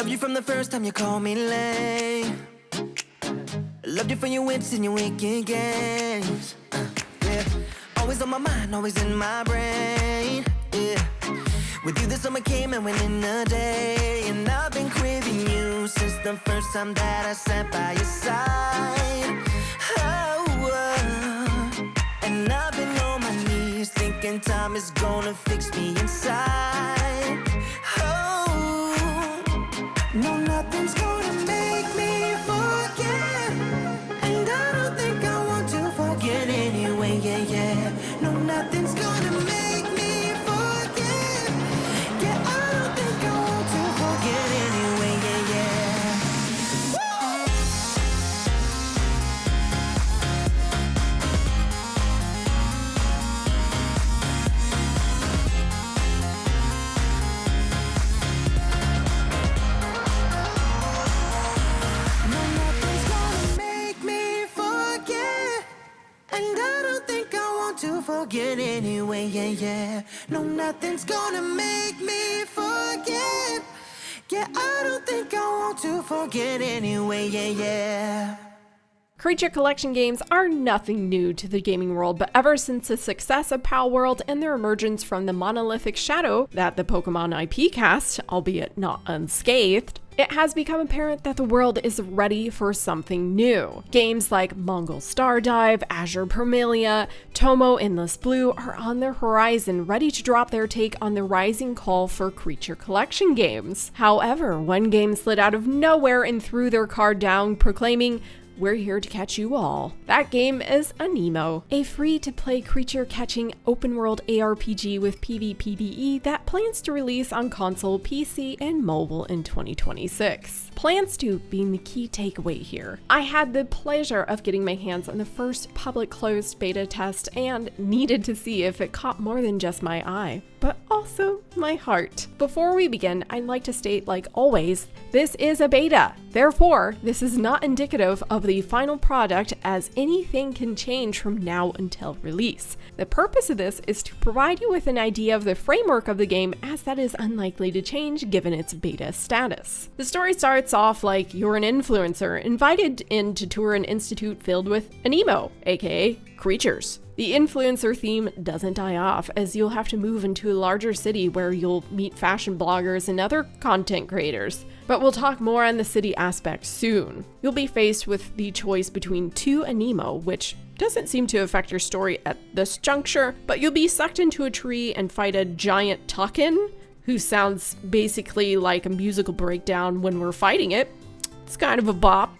Loved you from the first time you called me lame. Loved you for your wits and your wicked games. Yeah. Always on my mind, always in my brain. Yeah. With you the summer came and went in a day. And I've been craving you since the first time that I sat by your side. And I've been on my knees thinking time is gonna fix me inside. No, nothing's gonna make me forget. And I don't think I want to forget anyway, yeah. No, nothing's gonna make me forget. Yeah, I don't think I want to forget anyway, yeah. No, nothing's gonna make me forget. And I don't think I want to forget anyway, yeah. No, nothing's gonna make me forget. Yeah, I don't think I want to forget anyway, yeah. Creature collection games are nothing new to the gaming world, but ever since the success of Pal World and their emergence from the monolithic shadow that the Pokemon IP cast, albeit not unscathed, it has become apparent that the world is ready for something new. Games like Mongol Stardive, Azure Permalia, Tomo Endless Blue are on their horizon, ready to drop their take on the rising call for creature collection games. However, one game slid out of nowhere and threw their card down, proclaiming, "We're here to catch you all." That game is Aniimo, a free-to-play creature-catching open-world ARPG with PvPvE that plans to release on console, PC, and mobile in 2026. Plans to being the key takeaway here. I had the pleasure of getting my hands on the first public closed beta test and needed to see if it caught more than just my eye, but also my heart. Before we begin, I'd like to state, like always, this is a beta. Therefore, this is not indicative of the final product, as anything can change from now until release. The purpose of this is to provide you with an idea of the framework of the game, as that is unlikely to change given its beta status. The story starts off like you're an influencer invited in to tour an institute filled with Aniimo, aka creatures. The influencer theme doesn't die off, as you'll have to move into a larger city where you'll meet fashion bloggers and other content creators. But we'll talk more on the city aspect soon. You'll be faced with the choice between two Aniimo, which doesn't seem to affect your story at this juncture, but you'll be sucked into a tree and fight a giant Tuckin, who sounds basically like a musical breakdown when we're fighting it. It's kind of a bop.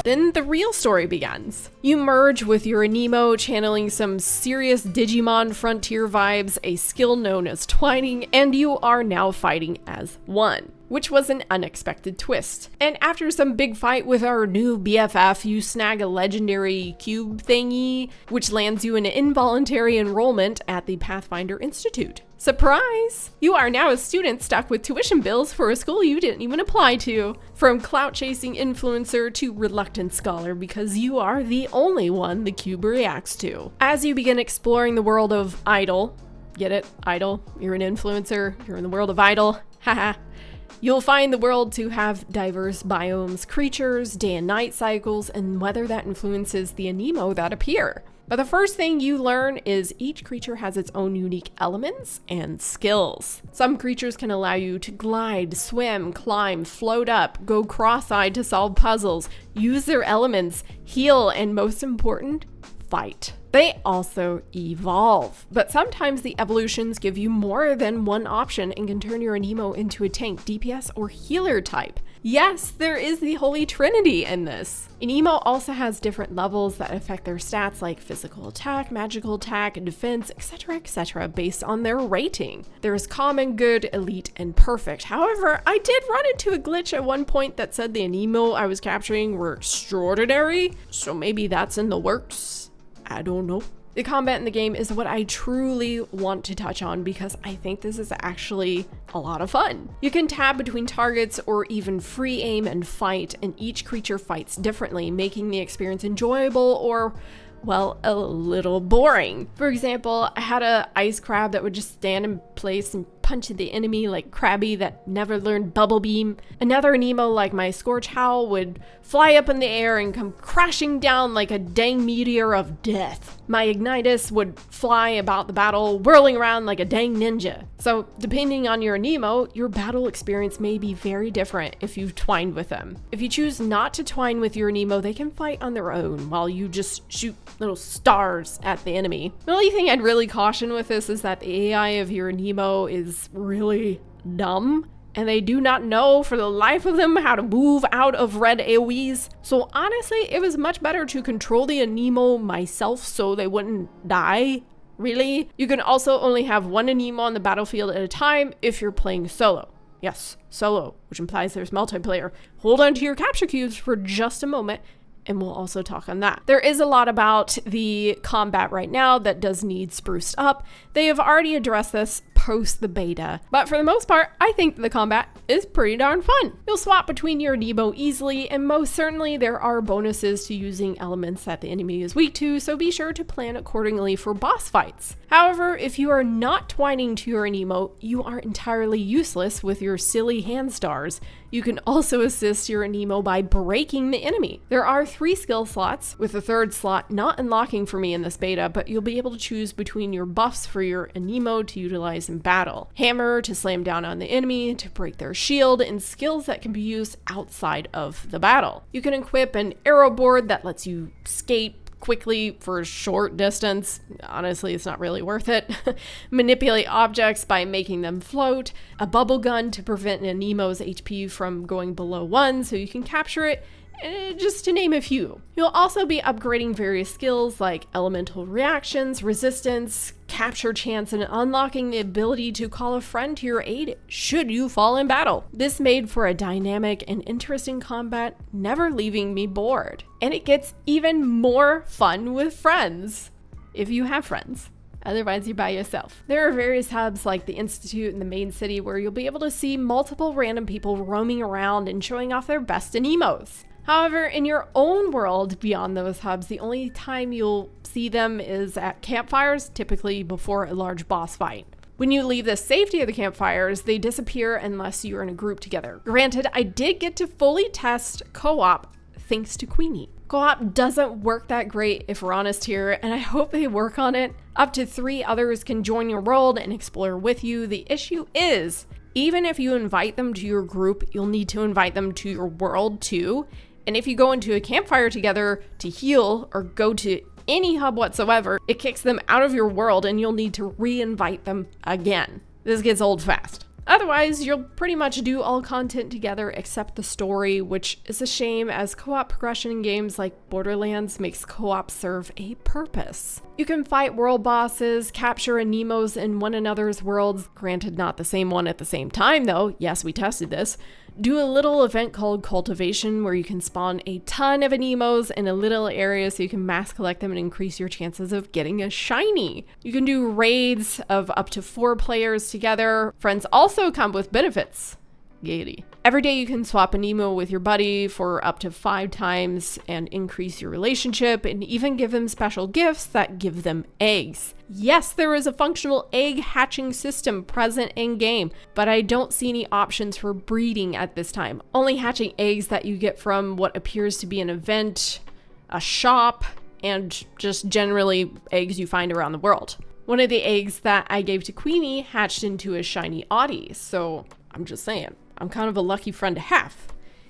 Then the real story begins. You merge with your Aniimo, channeling some serious Digimon frontier vibes, a skill known as twining, and you are now fighting as one, which was an unexpected twist. And after some big fight with our new BFF, you snag a legendary cube thingy, which lands you an involuntary enrollment at the Pathfinder Institute. Surprise! You are now a student stuck with tuition bills for a school you didn't even apply to. From clout-chasing influencer to reluctant scholar, because you are the only one the cube reacts to. As you begin exploring the world of Idol, get it? Idol? You're an influencer, you're in the world of Idol, haha. You'll find the world to have diverse biomes, creatures, day and night cycles, and whether that influences the Aniimo that appear. But the first thing you learn is each creature has its own unique elements and skills. Some creatures can allow you to glide, swim, climb, float up, go cross-eyed to solve puzzles, use their elements, heal, and most important, fight. They also evolve, but sometimes the evolutions give you more than one option and can turn your Aniimo into a tank, DPS, or healer type. Yes, there is the Holy Trinity in this. Aniimo also has different levels that affect their stats like physical attack, magical attack, defense, etc, based on their rating. There's common, good, elite, and perfect. However, I did run into a glitch at one point that said the Aniimo I was capturing were extraordinary, so maybe that's in the works. I don't know. The combat in the game is what I truly want to touch on because I think this is actually a lot of fun. You can tab between targets or even free aim and fight, and each creature fights differently, making the experience enjoyable or well, a little boring. For example, I had a ice crab that would just stand in place and punch at the enemy like Krabby that never learned Bubble Beam. Another Aniimo like my Scorch Howl would fly up in the air and come crashing down like a dang meteor of death. My Ignitus would fly about the battle, whirling around like a dang ninja. So depending on your Aniimo, your battle experience may be very different if you've twined with them. If you choose not to twine with your Aniimo, they can fight on their own while you just shoot little stars at the enemy. The only thing I'd really caution with this is that the AI of your Aniimo is really dumb, and they do not know for the life of them how to move out of red AoEs. So honestly, it was much better to control the Aniimo myself so they wouldn't die. Really? You can also only have one Aniimo on the battlefield at a time if you're playing solo. Yes, solo, which implies there's multiplayer. Hold on to your capture cubes for just a moment, and we'll also talk on that. There is a lot about the combat right now that does need spruced up. They have already addressed this post the beta, but for the most part, I think the combat is pretty darn fun. You'll swap between your Aniimo easily, and most certainly there are bonuses to using elements that the enemy is weak to, so be sure to plan accordingly for boss fights. However, if you are not twining to your Aniimo, you are entirely useless with your silly hand stars. You can also assist your Aniimo by breaking the enemy. There are 3 skill slots, with the 3rd slot not unlocking for me in this beta, but you'll be able to choose between your buffs for your Aniimo to utilize in battle, hammer to slam down on the enemy to break their shield, and skills that can be used outside of the battle. You can equip an arrow board that lets you skate quickly for a short distance. Honestly, it's not really worth it. Manipulate objects by making them float, a bubble gun to prevent an Aniimo's HP from going below 1 so you can capture it, just to name a few. You'll also be upgrading various skills like elemental reactions, resistance, capture chance, and unlocking the ability to call a friend to your aid should you fall in battle. This made for a dynamic and interesting combat, never leaving me bored. And it gets even more fun with friends, if you have friends. Otherwise, you're by yourself. There are various hubs like the Institute and the main city where you'll be able to see multiple random people roaming around and showing off their best Aniimos. However, in your own world beyond those hubs, the only time you'll see them is at campfires, typically before a large boss fight. When you leave the safety of the campfires, they disappear unless you're in a group together. Granted, I did get to fully test co-op thanks to Queenie. Co-op doesn't work that great if we're honest here, and I hope they work on it. Up to 3 others can join your world and explore with you. The issue is, even if you invite them to your group, you'll need to invite them to your world too. And if you go into a campfire together to heal or go to any hub whatsoever, it kicks them out of your world and you'll need to re-invite them again. This gets old fast. Otherwise, you'll pretty much do all content together except the story, which is a shame as co-op progression in games like Borderlands makes co-op serve a purpose. You can fight world bosses, capture Aniimos in one another's worlds, granted not the same one at the same time though, yes we tested this. Do a little event called Cultivation where you can spawn a ton of Aniimos in a little area so you can mass collect them and increase your chances of getting a shiny. You can do raids of up to 4 players together. Friends also come with benefits. Gaiety. Every day you can swap Aniimo with your buddy for up to 5 times and increase your relationship, and even give them special gifts that give them eggs. Yes, there is a functional egg hatching system present in game, but I don't see any options for breeding at this time. Only hatching eggs that you get from what appears to be an event, a shop, and just generally eggs you find around the world. One of the eggs that I gave to Queenie hatched into a shiny Audie, so I'm just saying, I'm kind of a lucky friend to have.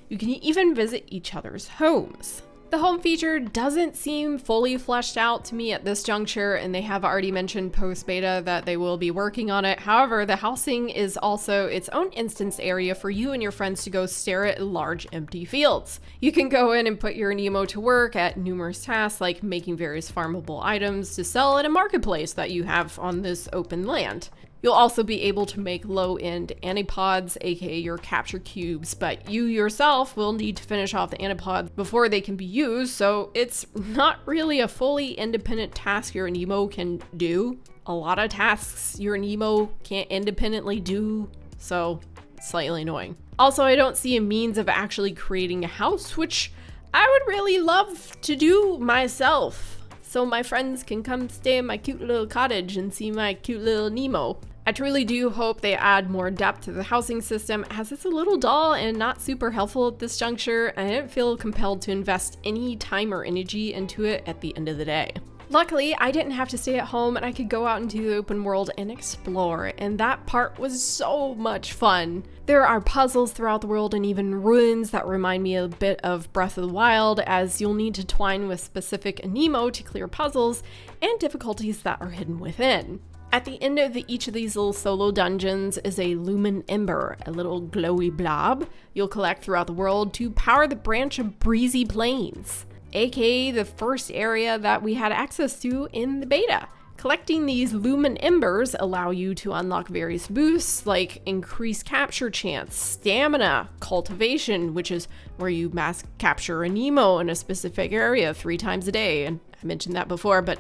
You can even visit each other's homes. The home feature doesn't seem fully fleshed out to me at this juncture, and they have already mentioned post-beta that they will be working on it. However, the housing is also its own instance area for you and your friends to go stare at large empty fields. You can go in and put your Aniimo to work at numerous tasks like making various farmable items to sell at a marketplace that you have on this open land. You'll also be able to make low-end anipods, aka your capture cubes, but you yourself will need to finish off the anipods before they can be used, so it's not really a fully independent task your Aniimo can do. A lot of tasks your Aniimo can't independently do, so it's slightly annoying. Also, I don't see a means of actually creating a house, which I would really love to do myself. so my friends can come stay in my cute little cottage and see my cute little Aniimo. I truly do hope they add more depth to the housing system, as it's a little dull and not super helpful at this juncture, and I didn't feel compelled to invest any time or energy into it at the end of the day. Luckily, I didn't have to stay at home and I could go out into the open world and explore, and that part was so much fun. There are puzzles throughout the world and even ruins that remind me a bit of Breath of the Wild, as you'll need to twine with specific Aniimo to clear puzzles and difficulties that are hidden within. At the end of each of these little solo dungeons is a lumen ember, a little glowy blob you'll collect throughout the world to power the branch of breezy plains, aka the first area that we had access to in the beta. Collecting these lumen embers allow you to unlock various boosts like increased capture chance, stamina, cultivation, which is where you mass capture Aniimo in a specific area 3 times a day, and I mentioned that before, but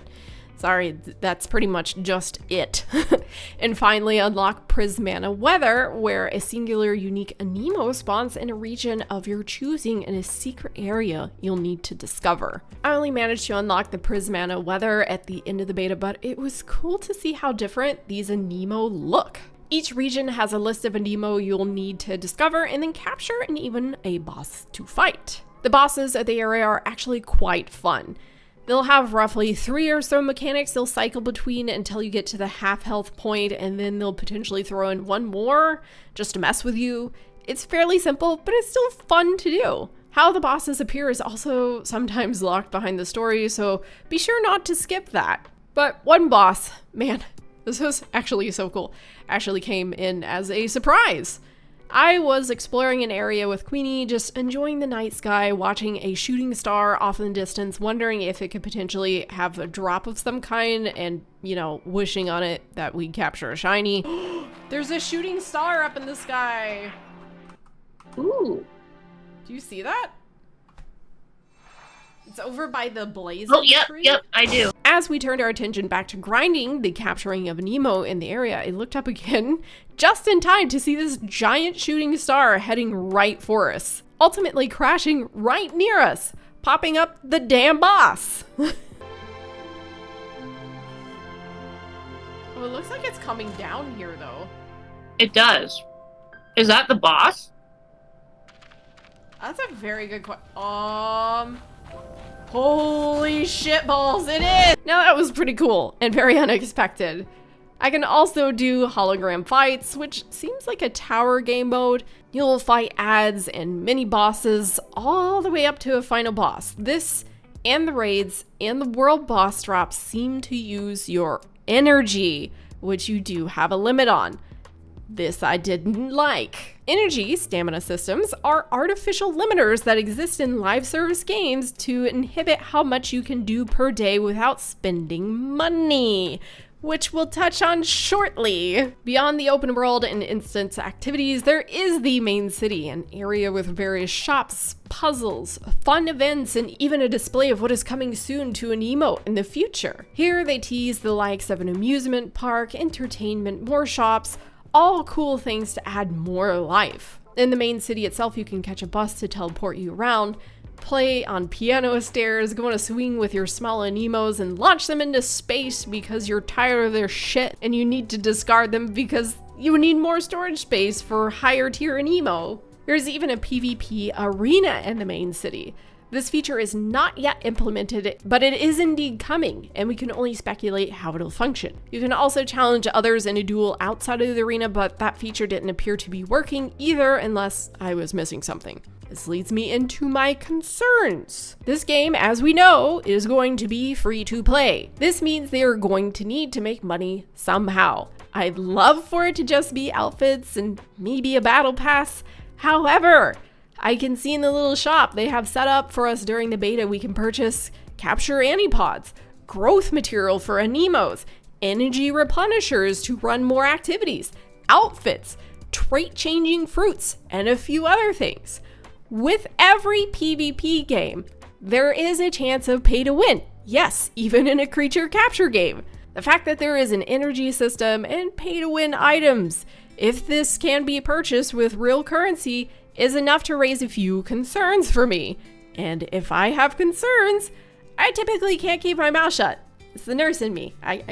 sorry, that's pretty much just it. And finally, unlock Prismana Weather, where a singular unique Aniimo spawns in a region of your choosing in a secret area you'll need to discover. I only managed to unlock the Prismana Weather at the end of the beta, but it was cool to see how different these Aniimo look. Each region has a list of Aniimo you'll need to discover and then capture, and even a boss to fight. The bosses of the area are actually quite fun. They'll have roughly 3 or so mechanics they'll cycle between until you get to the half health point, and then they'll potentially throw in one more just to mess with you. It's fairly simple, but it's still fun to do. How the bosses appear is also sometimes locked behind the story, so be sure not to skip that. But one boss, man, this was actually so cool, actually came in as a surprise. I was exploring an area with Queenie, just enjoying the night sky, watching a shooting star off in the distance, wondering if it could potentially have a drop of some kind, and, you know, wishing on it that we'd capture a shiny. There's a shooting star up in the sky. Ooh. Do you see that? It's over by the blazing tree. Yep, I do. As we turned our attention back to grinding the capturing of Aniimo in the area, I looked up again just in time to see this giant shooting star heading right for us, ultimately crashing right near us, popping up the damn boss. Oh, it looks like it's coming down here though. It does. Is that the boss? That's a very good question. Holy shit balls, it is! Now that was pretty cool and very unexpected. I can also do hologram fights, which seems like a tower game mode. You'll fight ads and mini bosses all the way up to a final boss. This and the raids and the world boss drops seem to use your energy, which you do have a limit on. This I didn't like. Energy stamina systems are artificial limiters that exist in live service games to inhibit how much you can do per day without spending money, which we'll touch on shortly. Beyond the open world and instance activities, there is the main city, an area with various shops, puzzles, fun events, and even a display of what is coming soon to Aniimo in the future. Here they tease the likes of an amusement park, entertainment, more shops, all cool things to add more life. In the main city itself, you can catch a bus to teleport you around, play on piano stairs, go on a swing with your small Aniimos, and launch them into space because you're tired of their shit and you need to discard them because you need more storage space for higher tier Aniimo. There's even a PvP arena in the main city. This feature is not yet implemented, but it is indeed coming, and we can only speculate how it'll function. You can also challenge others in a duel outside of the arena, but that feature didn't appear to be working either unless I was missing something. This leads me into my concerns. This game, as we know, is going to be free to play. This means they are going to need to make money somehow. I'd love for it to just be outfits and maybe a battle pass. However, I can see in the little shop they have set up for us during the beta, we can purchase capture Anipods, growth material for Aniimos, energy replenishers to run more activities, outfits, trait changing fruits, and a few other things. With every PvP game, there is a chance of pay to win. Yes, even in a creature capture game. The fact that there is an energy system and pay to win items, if this can be purchased with real currency, is enough to raise a few concerns for me. And if I have concerns, I typically can't keep my mouth shut. It's the nurse in me. It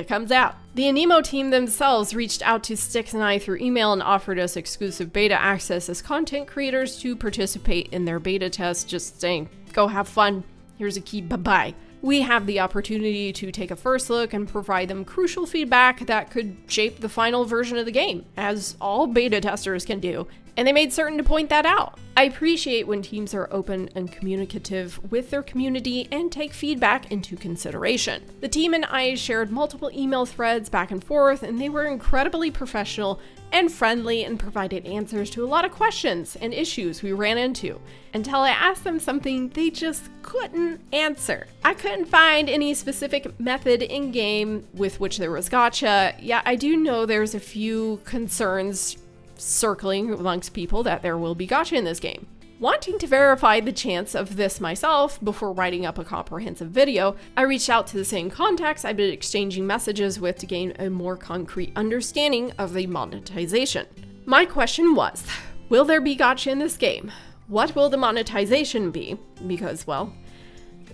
comes out. The Aniimo team themselves reached out to STIX and I through email and offered us exclusive beta access as content creators to participate in their beta test, just saying, go have fun. Here's a key, bye-bye. We have the opportunity to take a first look and provide them crucial feedback that could shape the final version of the game, as all beta testers can do, and they made certain to point that out. I appreciate when teams are open and communicative with their community and take feedback into consideration. The team and I shared multiple email threads back and forth, and they were incredibly professional and friendly and provided answers to a lot of questions and issues we ran into, until I asked them something they just couldn't answer. I couldn't find any specific method in game with which there was gacha. Yeah, I do know there's a few concerns circling amongst people that there will be gacha in this game. Wanting to verify the chance of this myself before writing up a comprehensive video, I reached out to the same contacts I've been exchanging messages with to gain a more concrete understanding of the monetization. My question was, will there be gacha in this game? What will the monetization be? Because, well,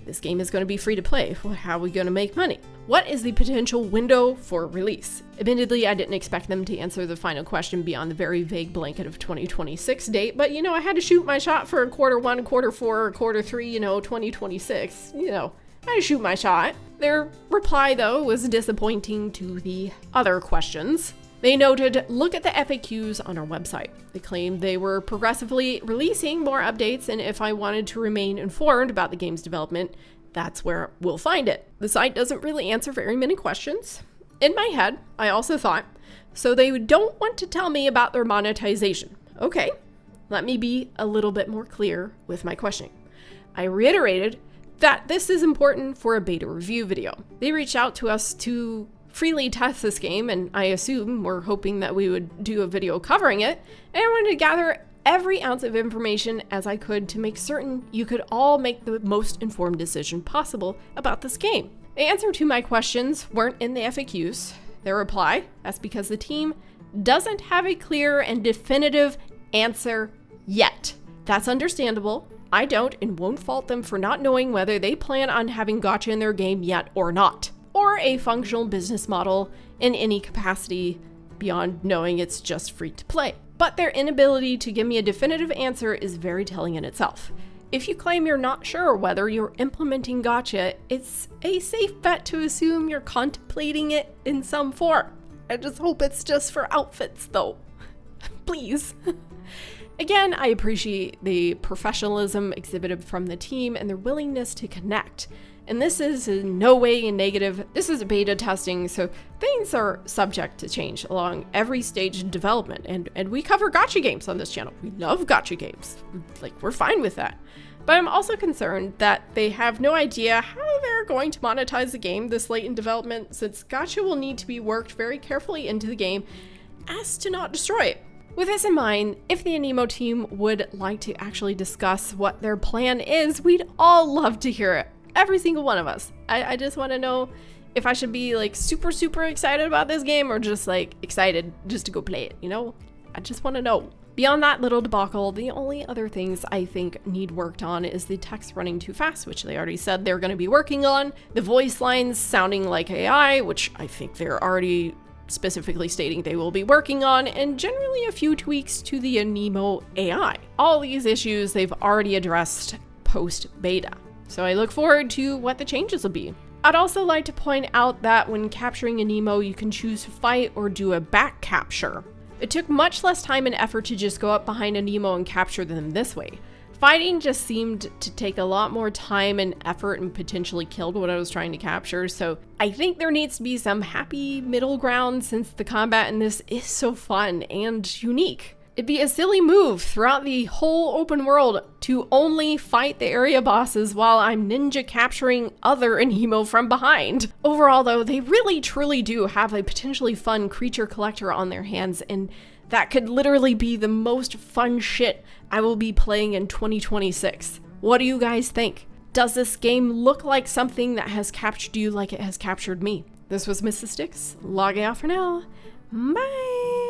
this game is going to be free to play. How are we going to make money? What is the potential window for release? Admittedly, I didn't expect them to answer the final question beyond the very vague blanket of 2026 date, but I had to shoot my shot for Q1, Q4, Q3, 2026. I had to shoot my shot. Their reply, though, was disappointing to the other questions. They noted, look at the FAQs on our website. They claimed they were progressively releasing more updates, and if I wanted to remain informed about the game's development, that's where we'll find it. The site doesn't really answer very many questions. In my head, I also thought, so they don't want to tell me about their monetization. Okay, let me be a little bit more clear with my questioning. I reiterated that this is important for a beta review video. They reached out to us to freely test this game, and I assume we're hoping that we would do a video covering it, and I wanted to gather every ounce of information as I could to make certain you could all make the most informed decision possible about this game. The answer to my questions weren't in the FAQs. Their reply, that's because the team doesn't have a clear and definitive answer yet. That's understandable. I don't and won't fault them for not knowing whether they plan on having gacha in their game yet or not, or a functional business model in any capacity beyond knowing it's just free to play. But their inability to give me a definitive answer is very telling in itself. If you claim you're not sure whether you're implementing gacha, it's a safe bet to assume you're contemplating it in some form. I just hope it's just for outfits, though. Please. Again, I appreciate the professionalism exhibited from the team and their willingness to connect. And this is in no way a negative. This is beta testing, so things are subject to change along every stage of development. And we cover gacha games on this channel. We love gacha games. We're fine with that. But I'm also concerned that they have no idea how they're going to monetize the game this late in development, since gacha will need to be worked very carefully into the game as to not destroy it. With this in mind, if the Aniimo team would like to actually discuss what their plan is, we'd all love to hear it. Every single one of us. I just want to know if I should be super excited about this game or just excited just to go play it, I just want to know. Beyond that little debacle, the only other things I think need worked on is the text running too fast, which they already said they're going to be working on, the voice lines sounding like AI, which I think they're already specifically stating they will be working on, and generally a few tweaks to the Aniimo AI. All these issues they've already addressed post-beta. So I look forward to what the changes will be. I'd also like to point out that when capturing Aniimo, you can choose to fight or do a back capture. It took much less time and effort to just go up behind Aniimo and capture them this way. Fighting just seemed to take a lot more time and effort and potentially killed what I was trying to capture, so I think there needs to be some happy middle ground since the combat in this is so fun and unique. It'd be a silly move throughout the whole open world to only fight the area bosses while I'm ninja capturing other Aniimo from behind. Overall though, they really truly do have a potentially fun creature collector on their hands, and that could literally be the most fun shit I will be playing in 2026. What do you guys think? Does this game look like something that has captured you like it has captured me? This was MRSSSTIX, logging out for now. Bye!